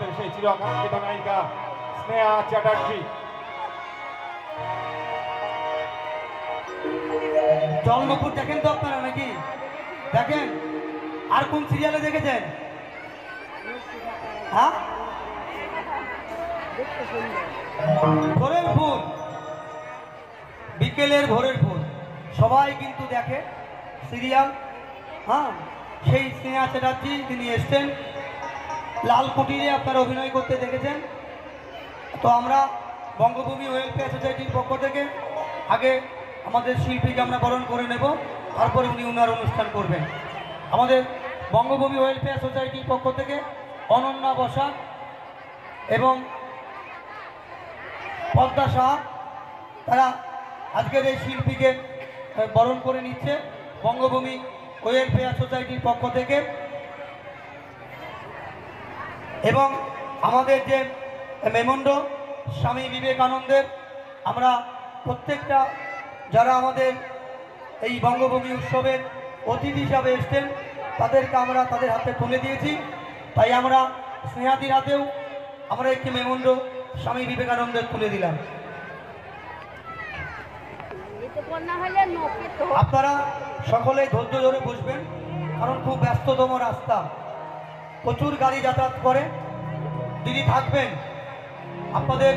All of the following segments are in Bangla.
আমাদের সেই চিরকাঙ্ক্ষিত নায়িকা স্নেহা চ্যাটার্জি। জলনপুর দেখেন তো আপনারা নাকি দেখেন? আর কোন সিরিয়ালে দেখেছেন? হ্যাঁ, ভোরের ফুল, বিকেলের ভোরের ফুল সবাই কিন্তু দেখে সিরিয়াল। হ্যাঁ, সেই স্নেহা চ্যাটার্জি তিনি এসছেন লাল কুটিরে, আপনারা অভিনয় করতে দেখেছেন। তো আমরা বঙ্গভূমি ওয়েলফেয়ার সোসাইটির পক্ষ থেকে আগে আমাদের শিল্পীকে আমরা বরণ করে নেব, তারপরে উনি ওনার অনুষ্ঠান করবেন। আমাদের বঙ্গভূমি ওয়েলফেয়ার সোসাইটির পক্ষ থেকে অনন্যা বসাক এবং পদ্মা শাহ তারা আজকের এই শিল্পীকে বরণ করে নিচ্ছে বঙ্গভূমি ওয়েলফেয়ার সোসাইটির পক্ষ থেকে। এবং আমাদের যে মেমন্ড স্বামী বিবেকানন্দের, আমরা প্রত্যেকটা যারা আমাদের এই বঙ্গভূমি উৎসবের অতিথি হিসাবে এসছেন তাদেরকে আমরা তাদের হাতে তুলে দিয়েছি। তাই আমরা স্নেহাদির হাতেও আমরা একটি মেমন্ড স্বামী বিবেকানন্দের তুলে দিলাম। আপনারা সকলে ধৈর্য ধরে বসবেন, কারণ খুব ব্যস্ততম রাস্তা, প্রচুর গাড়ি যাতায়াত করে। দিদি থাকবেন, আপনাদের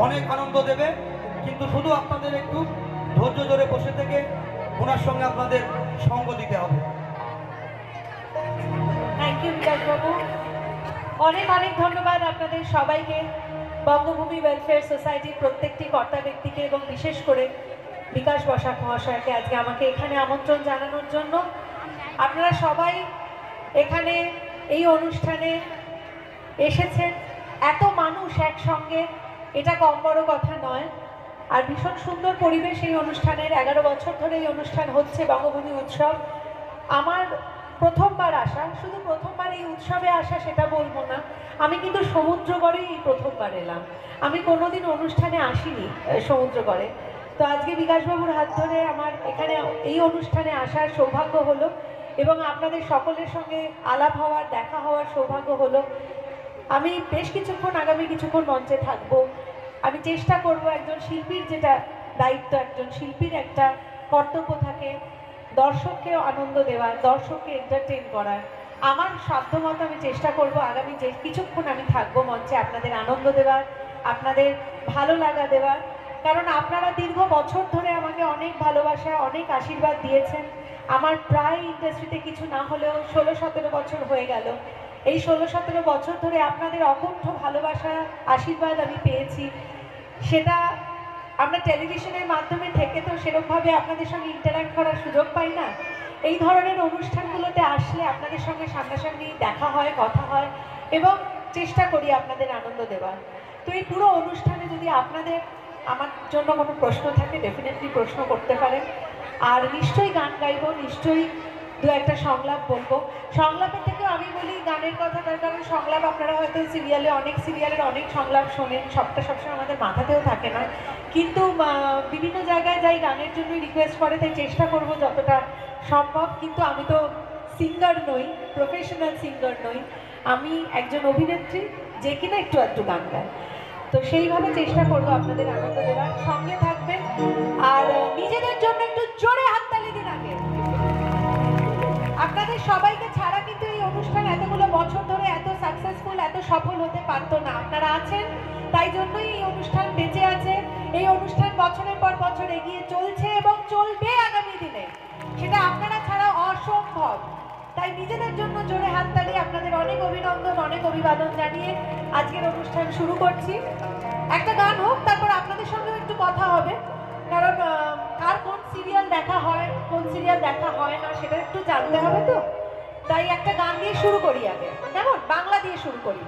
অনেক আনন্দ দেবে, কিন্তু শুধু আপনাদের একটু ধৈর্য ধরে বসে থেকে ওনার সঙ্গে আপনাদের সঙ্গ দিতে হবে। থ্যাংক ইউ বিকাশবাবু, অনেক অনেক ধন্যবাদ আপনাদের সবাইকে, বঙ্গভূমি ওয়েলফেয়ার সোসাইটির প্রত্যেকটি কর্তা ব্যক্তিকে এবং বিশেষ করে বিকাশ বসাক মহাশয়কে আজকে আমাকে এখানে আমন্ত্রণ জানানোর জন্য। আপনারা সবাই এখানে এই অনুষ্ঠানে এসেছেন, এত মানুষ একসঙ্গে, এটা কম বড় কথা নয়। আর ভীষণ সুন্দর পরিবেশ এই অনুষ্ঠানের, 11 বছর ধরে এই অনুষ্ঠান হচ্ছে বঙ্গভূমি উৎসব। আমার প্রথমবার আসা, শুধু প্রথমবার এই উৎসবে আসা সেটা বলবো না, আমি কিন্তু সমুদ্রগড়েই এই প্রথমবার এলাম। আমি কোনোদিন অনুষ্ঠানে আসিনি সমুদ্রগড়ে। তো আজকে বিকাশবাবুর হাত ধরে আমার এখানে এই অনুষ্ঠানে আসার সৌভাগ্য হলো এবং আপনাদের সকলের সঙ্গে আলাপ হওয়ার, দেখা হওয়ার সৌভাগ্য হলো। আমি বেশ কিছুক্ষণ, আগামী কিছুক্ষণ মঞ্চে থাকবো। আমি চেষ্টা করব, একজন শিল্পীর যেটা দায়িত্ব, একজন শিল্পীর একটা কর্তব্য থাকে দর্শককে আনন্দ দেওয়ার, দর্শককে এন্টারটেইন করার। আমার সাধ্যমতো আমি চেষ্টা করব আগামী যে কিছুক্ষণ আমি থাকবো মঞ্চে আপনাদের আনন্দ দেওয়ার, আপনাদের ভালো লাগা দেওয়ার। কারণ আপনারা দীর্ঘ বছর ধরে আমাকে অনেক ভালোবাসা, অনেক আশীর্বাদ দিয়েছেন। আমার প্রায় ইন্ডাস্ট্রিতে কিছু না হলেও 16-17 বছর হয়ে গেল। এই 16-17 বছর ধরে আপনাদের অকুণ্ঠ ভালোবাসা, আশীর্বাদ আমি পেয়েছি। সেটা আমরা টেলিভিশনের মাধ্যমে থেকে তো সেরকমভাবে আপনাদের সঙ্গে ইন্টারঅ্যাক্ট করার সুযোগ পাই না। এই ধরনের অনুষ্ঠানগুলোতে আসলে আপনাদের সঙ্গে সামনাসামনি দেখা হয়, কথা হয় এবং চেষ্টা করি আপনাদের আনন্দ দেওয়ার। তো এই পুরো অনুষ্ঠানে যদি আপনাদের আমার জন্য কোনো প্রশ্ন থাকে, ডেফিনেটলি প্রশ্ন করতে পারেন। আর নিশ্চয়ই গান গাইবো, নিশ্চয়ই দু একটা সংলাপ বলবো। সংলাপের থেকেও আমি বলি গানের কথা, তার কারণ সংলাপ আপনারা হয়তো সিরিয়ালে, অনেক সিরিয়ালের অনেক সংলাপ শোনেন, সবটা সবসময় আমাদের মাথাতেও থাকে না, কিন্তু বিভিন্ন জায়গায় যাই গানের জন্যই রিকোয়েস্ট করে, তাই চেষ্টা করব যতটা সম্ভব। কিন্তু আমি তো সিঙ্গার নই, প্রফেশনাল সিঙ্গার নই, আমি একজন অভিনেত্রী যে কিনা একটু আধটু গান গায়। তো সেইভাবে চেষ্টা করবো আপনাদের আনন্দ দেওয়ার, সঙ্গে থাকবেন। আর নিজেদের জন্য একটু জোরে হাততালি দিন আগে। আপনাদের সবাইকে ছাড়া কিন্তু এই অনুষ্ঠান এতগুলো বছর ধরে এত সাকসেসফুল, এত সফল হতে পারতো না। আপনারা আছেন, তাই জন্যই এই অনুষ্ঠান বেঁচে আছে। এই অনুষ্ঠান বছরের পর বছর এগিয়ে চলছে এবং চলবে আগামী দিনে, সেটা আপনারা ছাড়া অসম্ভব। তাই নিজেদের জন্য জোরে হাততালি, আপনাদের অনেক অভিনন্দন, অনেক অভিবাদন জানিয়ে আজকের অনুষ্ঠান শুরু করছি। একটা গান হোক, তারপর আপনাদের সঙ্গেও একটু কথা হবে, কারণ কার কোন সিরিয়াল দেখা হয়, কোন সিরিয়াল দেখা হয় না সেটা একটু জানতে হবে। তো তাই একটা গান দিয়ে শুরু করি আগে, কেমন? বাংলা দিয়ে শুরু করি।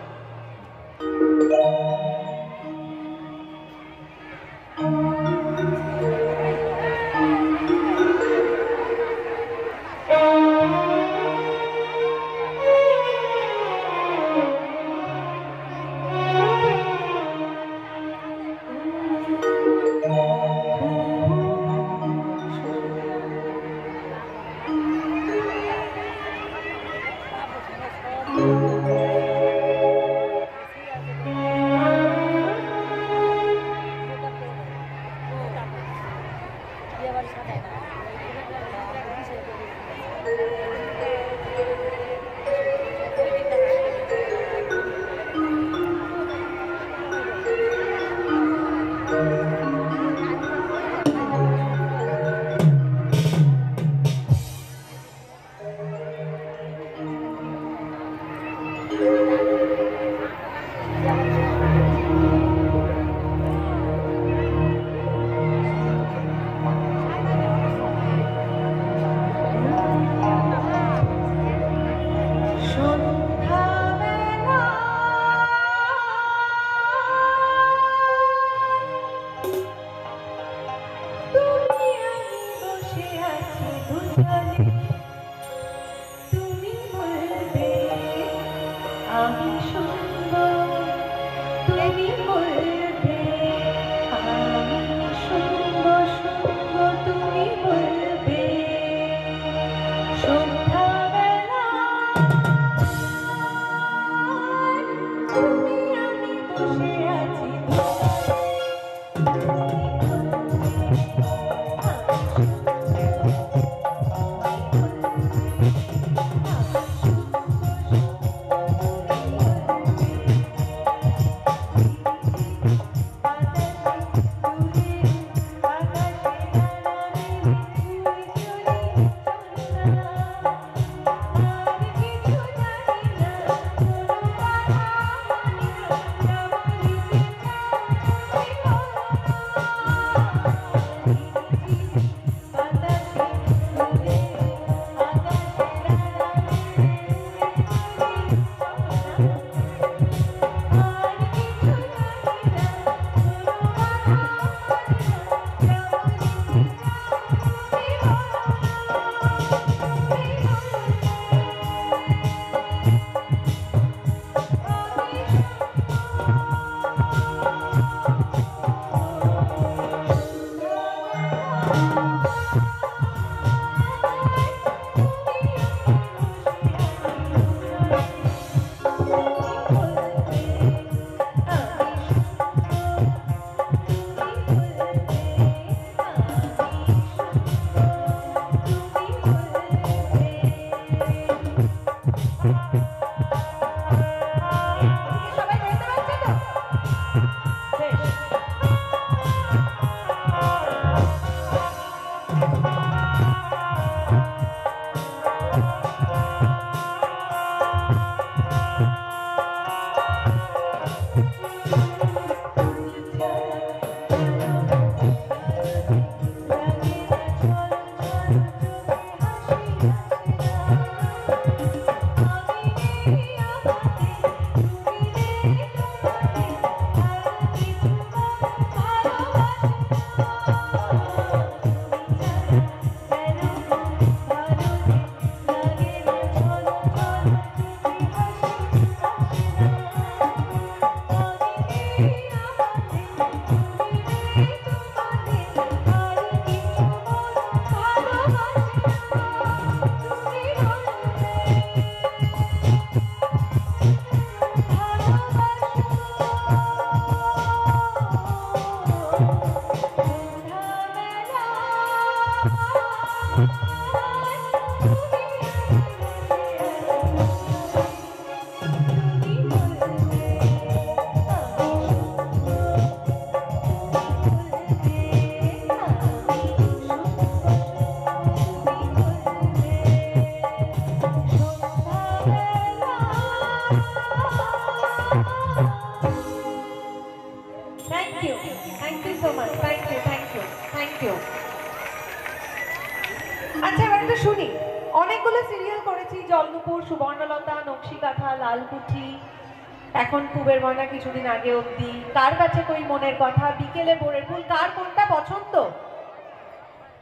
এখন পুবের ময়না কিছুদিন আগে অবধি কার কাছে কই মনের কথা বিকেলে ভোরের ফুল কার কোনটা পছন্দ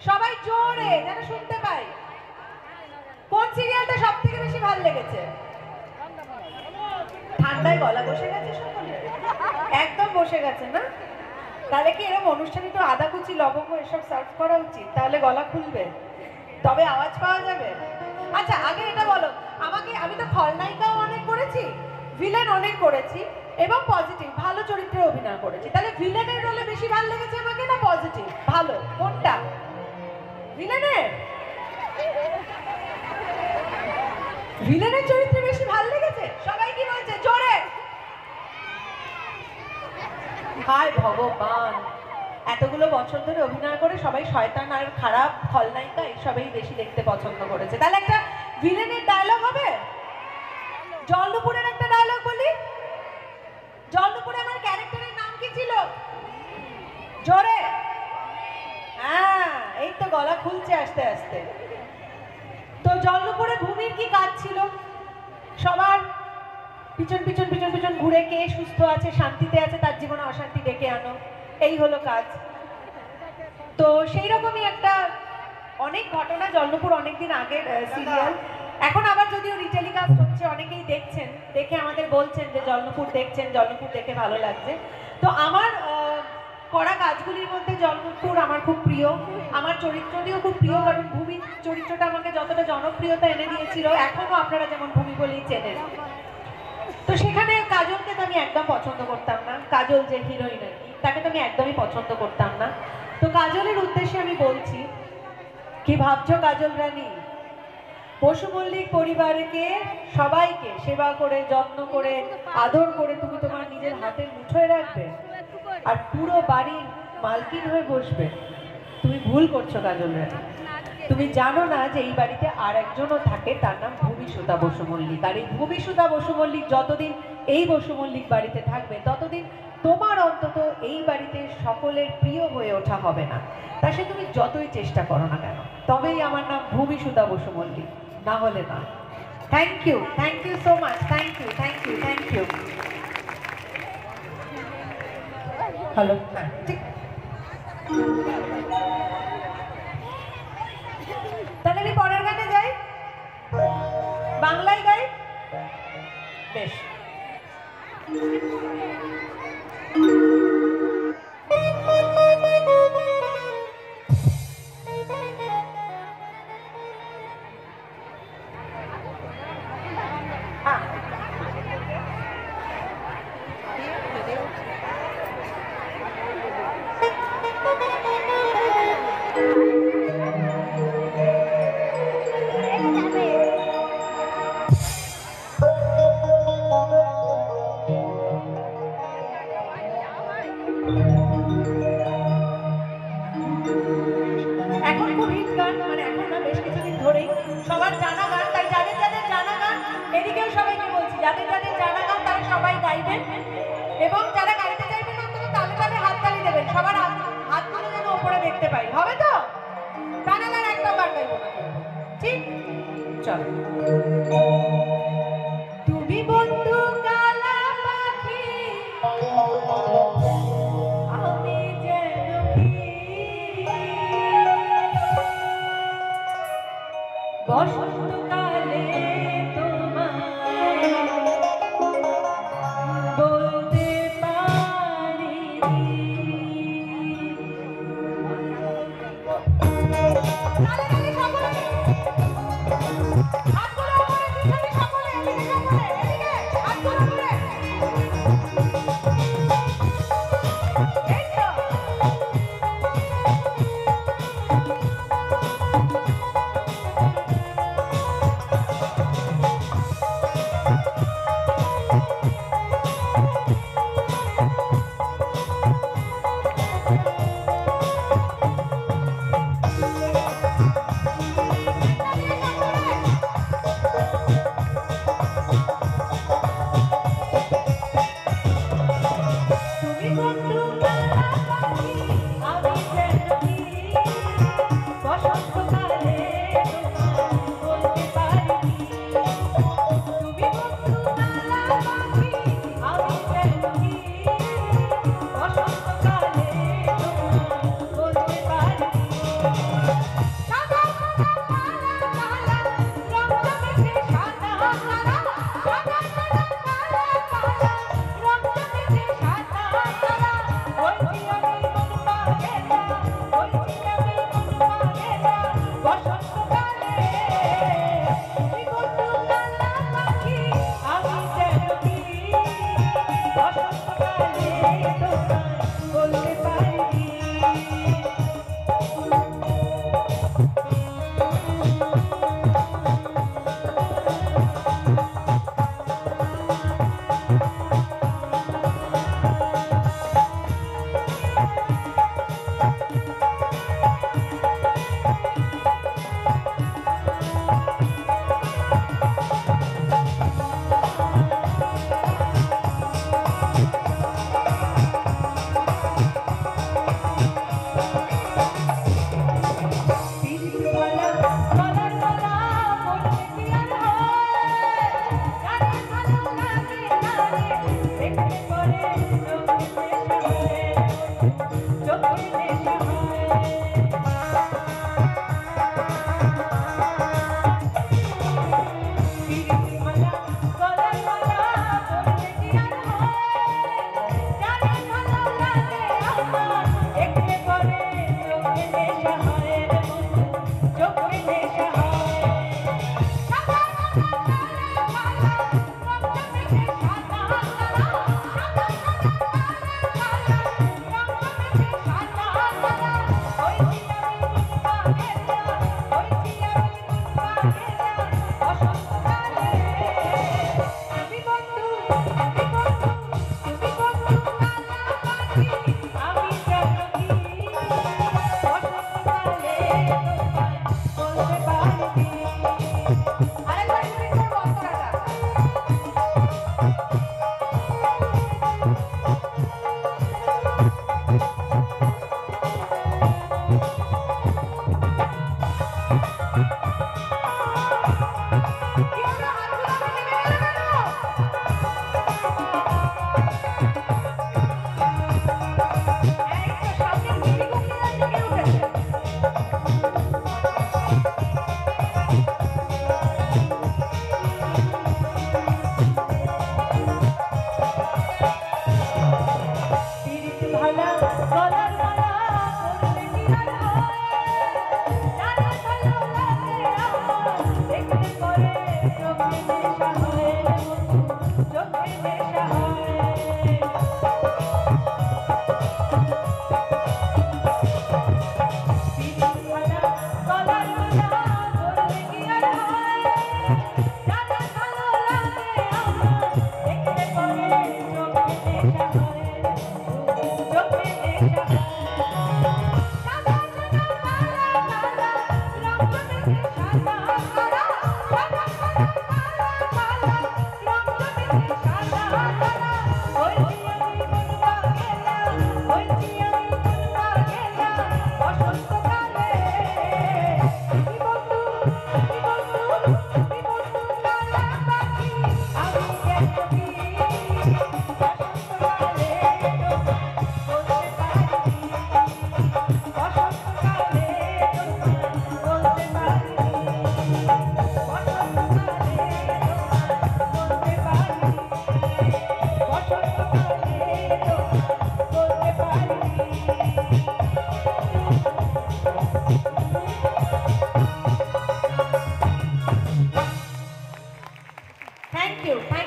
সবাই জোরে যেন শুনতে পাই কোন সিরিয়ালটা সবথেকে বেশি ভালো লেগেছে ঠান্ডায় গলা বসে গেছে সকলে একদম বসে গেছে না তাহলে কি এরকম অনুষ্ঠানে তো আদা কুচি লবঙ্গ এসব সার্ভ করা উচিত তাহলে গলা খুলবে তবে আওয়াজ পাওয়া যাবে আচ্ছা আগে এটা বলো আমাকে আমি তো খলনায়িকাও অনেক করেছি ভিলেন অনেক করেছি এবং পজিটিভ ভালো চরিত্রে অভিনয় করেছি তাহলে ভিলেনের রোলে বেশি ভালো লেগেছে আমাকে না পজিটিভ ভালো কোনটা ভিলেনের চরিত্রে বেশি ভালো লেগেছে সবাই কি বলছে জোরে হায় ভগবান এতগুলো বছর ধরে অভিনয় করে সবাই শয়তান আর খারাপ খলনায়িকা এইসবই বেশি দেখতে পছন্দ করেছে তাহলে একটা ভিলেনের ডায়লগ হবে জলদুপুরের একটা জোরে। হ্যাঁ, এই তো গলা খুলছে আস্তে আস্তে। তো জলপুরে ভূমির কি কাজ ছিল? সবার পিছন পিছন পিছন পিছন ঘুরে কে সুস্থ আছে, শান্তিতে আছে, তার জীবনে অশান্তি ডেকে আনো, এই হলো কাজ। তো সেই রকমই একটা অনেক ঘটনা, জলপুর অনেকদিন আগের সিরিয়াল, এখন আবার যদিও রিটেলিকাস্ট হচ্ছে, অনেকেই দেখছেন, দেখে আমাদের বলছেন যে জলপুর দেখছেন, জলপুর দেখে ভালো লাগছে। তো আমার করা কাজগুলির মধ্যে জলপুর আমার খুব প্রিয়, আমার চরিত্রটিও খুব প্রিয়, কারণ ভূমির চরিত্রটা আমাকে যতটা জনপ্রিয়তা এনে দিয়েছিল, এখনো আপনারা যেমন ভূমি বলেই চেনেন। তো সেখানে কাজলকে তো আমি একদম পছন্দ করতাম না, কাজল যে হিরোইন আর কি, তাকে তো আমি একদমই পছন্দ করতাম না। তো কাজলের উদ্দেশ্যে আমি বলছি, কি ভাবছো কাজল রানী? বসু মল্লিক পরিবারকে সবাইকে সেবা করে, যত্ন করে, আদর করে তুমি তোমার নিজের হাতের মুঠোয় রাখবে আর পুরো বাড়ির মালকিন হয়ে বসবে? তুমি ভুল করছো কাজল রানী। তুমি জানো না যে এই বাড়িতে আর একজনও থাকে, তার নাম ভূমিসুতা বসু মল্লিক। আর এই ভূমিসুতা বসু মল্লিক যতদিন এই বসু মল্লিক বাড়িতে থাকবে, ততদিন তোমার অন্তত এই বাড়িতে সকলের প্রিয় হয়ে ওঠা হবে না। তা সে তুমি যতই চেষ্টা করো না কেন, তবেই আমার নাম ভূমিসুতা বসু মল্লিক, না হলে না। Thank you so much, thank you thank you thank you. Hello, হ্যাঁ ঠিক। তাহলে আমি পরের গানে যাই, বাংলায় গাই। বেশ, এখন খুব হিট গান, মানে এখন না, বেশ কিছুদিন ধরেই সবার জানা গান। তাই যাদের যাদের জানা গান, এদিকেও সবাইকে বলছি, যাদের যাদের জানা গান তারা সবাই গাইবেন, এবং যারা গাইতে চাইবেন অন্তত তালে তালে হাততালি দেবেন, সবার হাতগুলো যেন ওপরে দেখতে পাই। হবে তো? তা নাহলে আর একটা গান গাইবো না, ঠিক? চলো। তুমি বন্ধু কালা পাখি, আমি যেন বসন্তকালে তোমায় বলতে পারি।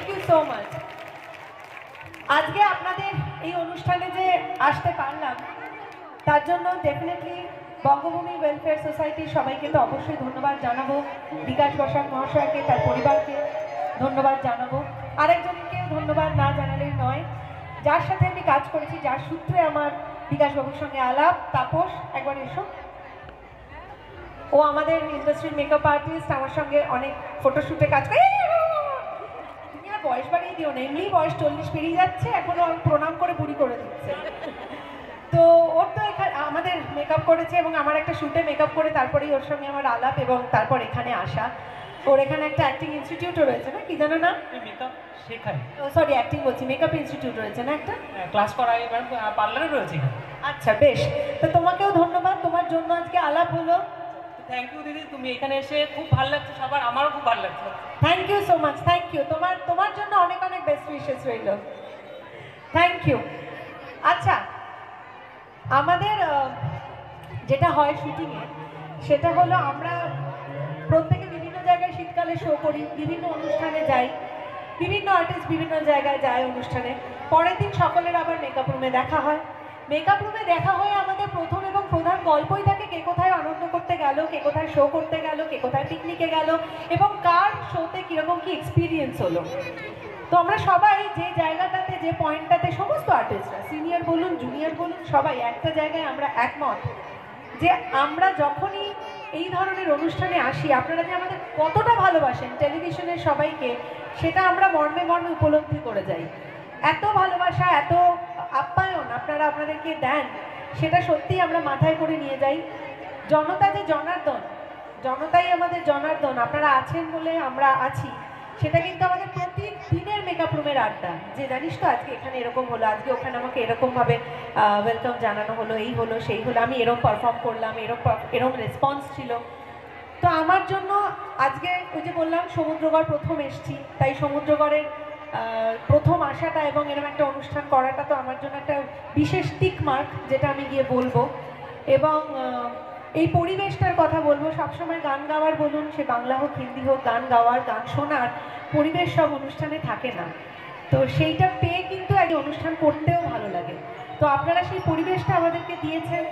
You so much. আজকে আপনাদের এই অনুষ্ঠানে যে আসতে পারলাম তার জন্য ডেফিনেটলি বঙ্গভূমি ওয়েলফেয়ার সোসাইটির সবাইকে তো অবশ্যই ধন্যবাদ জানাবো, বিকাশ বসাক মহাশয়কে, তার পরিবারকে ধন্যবাদ জানাবো, আরেকজনকে ধন্যবাদ না জানালেই নয়, যার সাথে আমি কাজ করেছি, যার সূত্রে আমার বিকাশবাবুর সঙ্গে আলাপ, তাপস একবার এসো। ও আমাদের ইন্ডাস্ট্রির মেকআপ আর্টিস্ট, আমার সঙ্গে অনেক ফটোশ্যুটে কাজ করে। তুমি আর বয়স বাড়িয়ে দিও না, এমনি বয়স 40 পেরিয়ে যাচ্ছে, এখনো প্রণাম করে বুড়ি করে দিচ্ছে। তো ওর তো এখানে আমাদের মেকআপ করেছে এবং আমার একটা শ্যুটে মেকআপ করে তারপরেই ওর সঙ্গে আমার আলাপ এবং তারপর এখানে আসা। ওর এখানে একটা অ্যাক্টিং ইনস্টিটিউটও রয়েছে না, কি জানো না? মেকআপ শেখাই, সরি অ্যাক্টিং বলছি, মেকআপ ইনস্টিটিউট রয়েছে না একটা? ক্লাস করাই, পার্লারও রয়েছে এখানে। আচ্ছা বেশ, তো তোমাকেও ধন্যবাদ, তোমার জন্য আজকে আলাপ হলো। থ্যাংক ইউ দিদি, তুমি এখানে এসে খুব ভালো লাগছে, সবার আমারও খুব ভালো লাগছে। Thank you so much, thank you. তোমার জন্য অনেক অনেক বেস্ট উইশেস রইল। Thank you. আচ্ছা, আমাদের যেটা হয় শুটিংয়ে সেটা হলো আমরা প্রত্যেকে বিভিন্ন জায়গায় শীতকালে শো করি, বিভিন্ন অনুষ্ঠানে যাই, বিভিন্ন আর্টিস্ট বিভিন্ন জায়গায় যায় অনুষ্ঠানে। পরের দিন সকলের আবার মেকআপ রুমে দেখা হয়। মেকআপ রুমে দেখা হয়ে আমাদের প্রথম এবং প্রধান গল্পই থাকে কে কোথায় আনন্দ করতে গেল, কে কোথায় শো করতে গেল, কে কোথায় পিকনিকে গেল এবং কার শোতে কীরকম কী এক্সপিরিয়েন্স হলো। তো আমরা সবাই যে জায়গাটাতে, যে পয়েন্টটাতে, সমস্ত আর্টিস্টরা, সিনিয়র বলুন জুনিয়র বলুন, সবাই একটা জায়গায় আমরা একমত যে আমরা যখনই এই ধরনের অনুষ্ঠানে আসি আপনারা যে আমাদের কতটা ভালোবাসেন টেলিভিশনের সবাইকে, সেটা আমরা মর্মে মর্মে উপলব্ধি করে যাই। এত ভালোবাসা, এত আপ্যায়ন আপনারা আপনাদেরকে দেন, সেটা সত্যিই আমরা মাথায় করে নিয়ে যাই। জনতা যে জনার্দন, জনতাই আমাদের জনার্দন, আপনারা আছেন বলে আমরা আছি, সেটা কিন্তু আমাদের প্রতিদিনের মেকআপ রুমের আড্ডা। যে জানিস তো আজকে এখানে এরকম হলো, আজকে ওখানে আমাকে এরকমভাবে ওয়েলকাম জানানো হলো, এই হলো সেই হলো, আমি এরকম পারফর্ম করলাম, এরকম রেসপন্স ছিল। তো আমার জন্য আজকে ওই যে বললাম সমুদ্রগড় প্রথম এসছি, তাই সমুদ্রগড়ের প্রথম আসাটা এবং এরকম একটা অনুষ্ঠান করাটা তো আমার জন্য একটা বিশেষ টিক মার্ক, যেটা আমি গিয়ে বলবো। এবং এই পরিবেশটার কথা বলবো, সবসময় গান গাওয়ার বলুন, সে বাংলা হোক হিন্দি হোক, গান গাওয়ার, গান শোনার পরিবেশ সব অনুষ্ঠানে থাকে না। তো সেইটা পেয়ে কিন্তু এক অনুষ্ঠান করতেও ভালো লাগে। তো আপনারা সেই পরিবেশটা আমাদেরকে দিয়েছেন,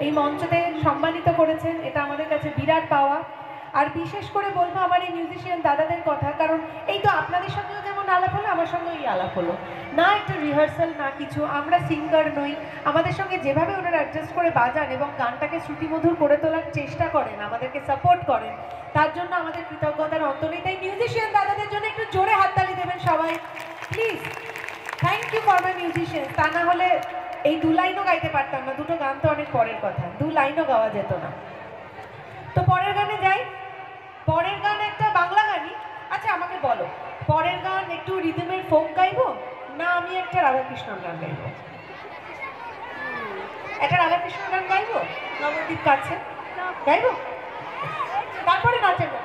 এই মঞ্চতে সম্মানিত করেছেন, এটা আমাদের কাছে বিরাট পাওয়া। আর বিশেষ করে বলবো আমার এই মিউজিশিয়ান দাদাদের কথা, কারণ এই তো আপনাদের সঙ্গেও যেমন আলাপ হলো, আমার সঙ্গেও এই আলাপ হলো না, একটা রিহার্সাল না কিছু, আমরা সিঙ্গার নই, আমাদের সঙ্গে যেভাবে ওনারা অ্যাডজাস্ট করে বাজান এবং গানটাকে শ্রুতিমধুর করে তোলার চেষ্টা করেন, আমাদেরকে সাপোর্ট করেন, তার জন্য আমাদের কৃতজ্ঞতার অন্ত নেই। তাই মিউজিশিয়ান দাদাদের জন্য একটু জোরে হাততালি দেবেন সবাই please. Thank you for my musician. তা না হলে এই 2 লাইনও গাইতে পারতাম না, 2টো গান তো অনেক পরের কথা, 2 লাইনও গাওয়া যেত না। তো পরের গানে যাই। পরের গান একটা বাংলা গানই। আচ্ছা আমাকে বলো, পরের গান একটু রিদমের ফোক গাইবো না আমি একটা রাধাকৃষ্ণর গান গাইবো? একটা রাধাকৃষ্ণর গান গাইবো, নবদ্বীপ কাছে গাইবো, তারপরে নাচের গান।